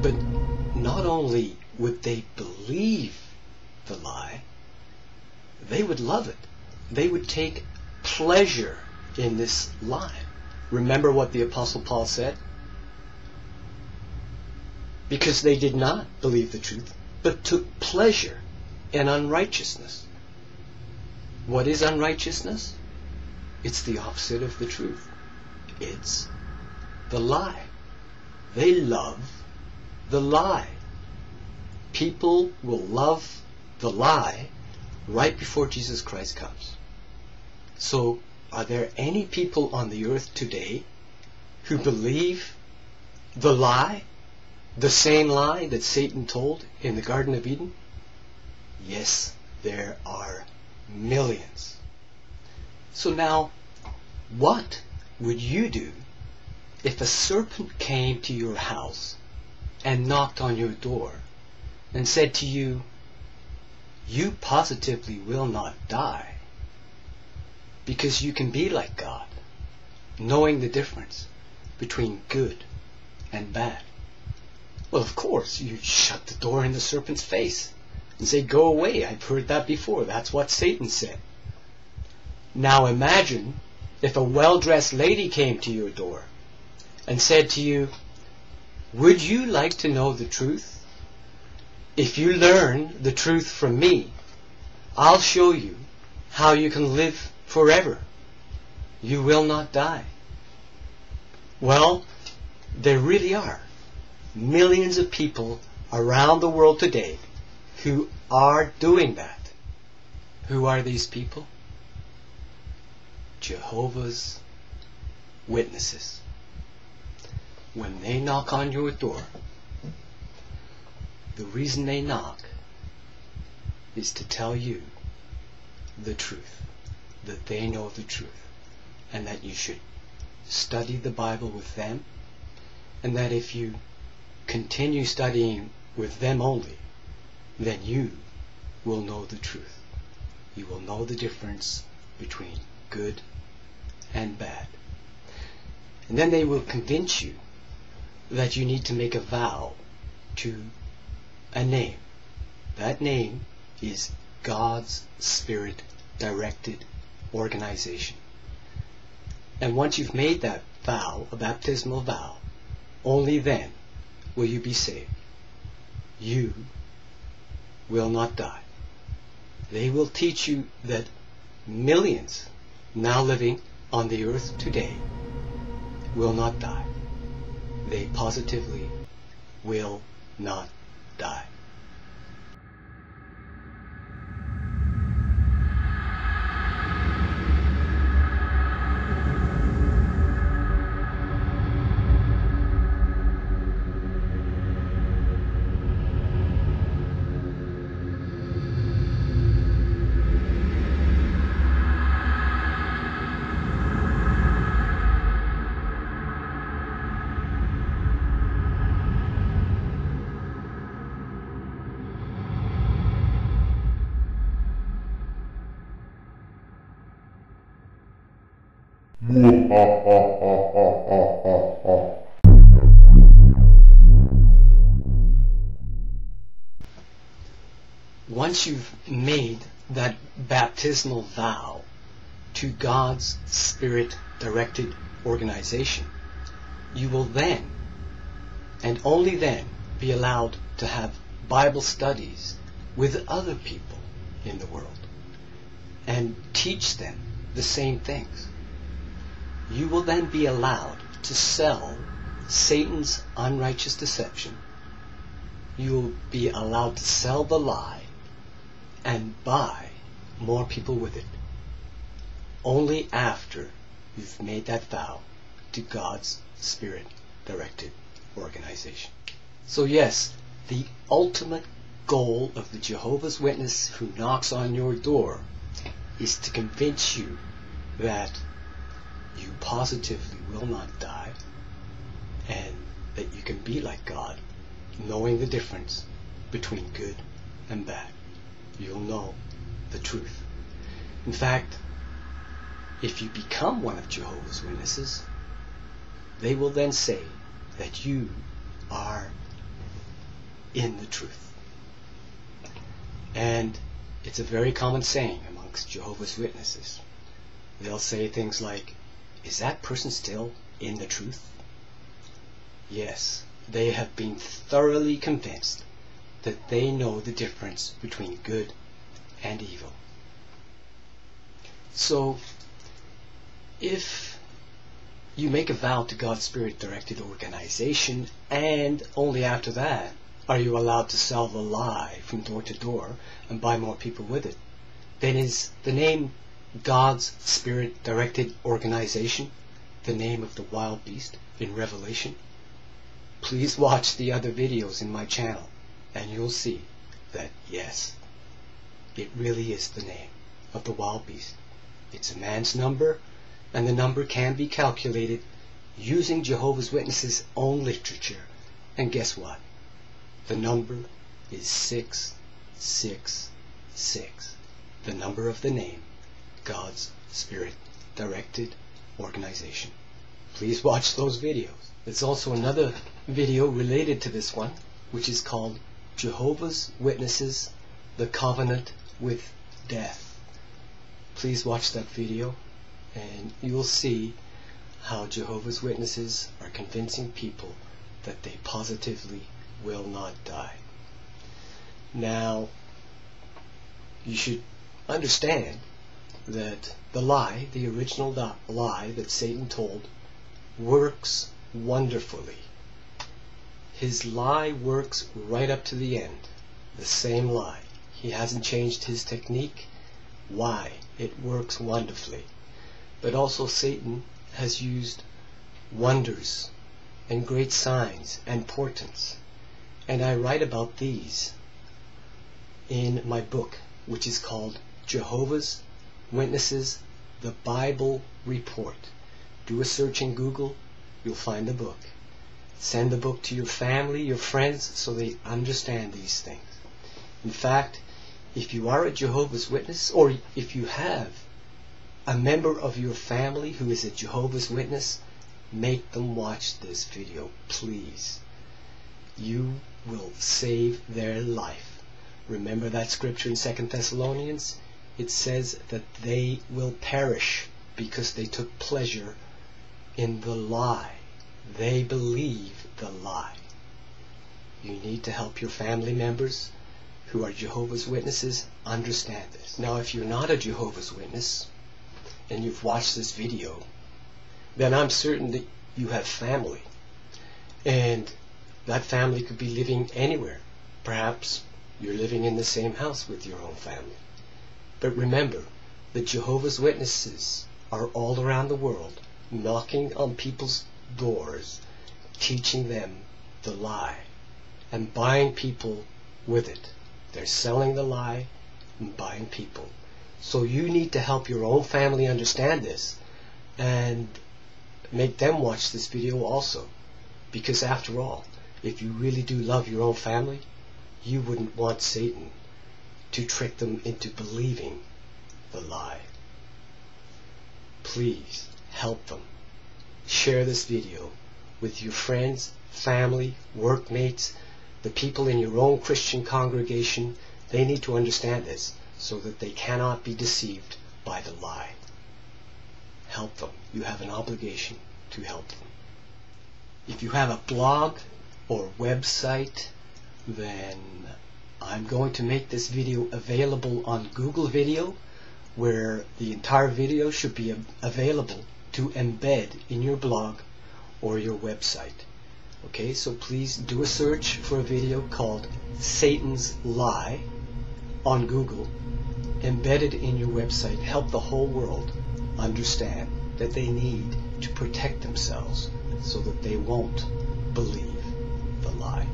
But not only would they believe the lie, they would love it. They would take pleasure in this lie. Remember what the Apostle Paul said? Because they did not believe the truth, but took pleasure in unrighteousness. What is unrighteousness? It's the opposite of the truth. It's the lie. They love the lie. People will love the lie right before Jesus Christ comes. So, are there any people on the earth today who believe the lie? The same lie that Satan told in the Garden of Eden? Yes, there are millions. So now, what would you do if a serpent came to your house and knocked on your door and said to you, "You positively will not die because you can be like God, knowing the difference between good and bad"? Well, of course, you'd shut the door in the serpent's face and say, "Go away, I've heard that before. That's what Satan said." Now imagine if a well-dressed lady came to your door and said to you, "Would you like to know the truth? If you learn the truth from me, I'll show you how you can live forever. You will not die." Well, there really are millions of people around the world today who are doing that. Who are these people? Jehovah's Witnesses. When they knock on your door, the reason they knock is to tell you the truth, that they know the truth, and that you should study the Bible with them, and that if you continue studying with them only, then you will know the truth. You will know the difference between good and bad. And then they will convince you that you need to make a vow to a name. That name is God's Spirit-directed organization. And once you've made that vow, a baptismal vow, only then will you be saved. You will not die. They will teach you that millions now living on the earth today will not die. They positively will not die. Once you've made that baptismal vow to God's Spirit-directed organization, you will then, and only then, be allowed to have Bible studies with other people in the world and teach them the same things. You will then be allowed to sell Satan's unrighteous deception. You will be allowed to sell the lie and buy more people with it. Only after you've made that vow to God's Spirit-directed organization. So yes, the ultimate goal of the Jehovah's Witness who knocks on your door is to convince you that you positively will not die, and that you can be like God, knowing the difference between good and bad. You'll know the truth. In fact, if you become one of Jehovah's Witnesses, they will then say that you are in the truth. And it's a very common saying amongst Jehovah's Witnesses. They'll say things like, is that person still in the truth? Yes, they have been thoroughly convinced that they know the difference between good and evil. So, if you make a vow to God's Spirit-directed organization, and only after that are you allowed to sell the lie from door to door and buy more people with it, then is the name God's Spirit-directed organization the name of the wild beast in Revelation? Please watch the other videos in my channel and you'll see that yes, it really is the name of the wild beast. It's a man's number, and the number can be calculated using Jehovah's Witnesses' own literature. And guess what? The number is 666, the number of the name God's Spirit-directed organization. Please watch those videos. There's also another video related to this one, which is called Jehovah's Witnesses, the Covenant with Death. Please watch that video and you'll see how Jehovah's Witnesses are convincing people that they positively will not die. Now, you should understand that the lie, the original lie that Satan told, works wonderfully. His lie works right up to the end. The same lie. He hasn't changed his technique. Why? It works wonderfully. But also Satan has used wonders and great signs and portents. And I write about these in my book, which is called Jehovah's Witnesses, the Bible Report. Do a search in Google, you'll find the book. Send the book to your family, your friends, so they understand these things. In fact, if you are a Jehovah's Witness, or if you have a member of your family who is a Jehovah's Witness, make them watch this video, please. You will save their life. Remember that scripture in 2 Thessalonians? It says that they will perish because they took pleasure in the lie. They believe the lie. You need to help your family members who are Jehovah's Witnesses understand this. Now, if you're not a Jehovah's Witness and you've watched this video, then I'm certain that you have family, and that family could be living anywhere. Perhaps you're living in the same house with your own family. But remember, the Jehovah's Witnesses are all around the world, knocking on people's doors, teaching them the lie and buying people with it. They're selling the lie and buying people. So you need to help your own family understand this and make them watch this video also. Because after all, if you really do love your own family, you wouldn't want Satan to trick them into believing the lie. Please help them. Share this video with your friends, family, workmates, the people in your own Christian congregation. They need to understand this so that they cannot be deceived by the lie. Help them. You have an obligation to help them. If you have a blog or website, then I'm going to make this video available on Google Video, where the entire video should be available to embed in your blog or your website. Okay, so please do a search for a video called Satan's Lie on Google. Embed it in your website. Help the whole world understand that they need to protect themselves so that they won't believe the lie.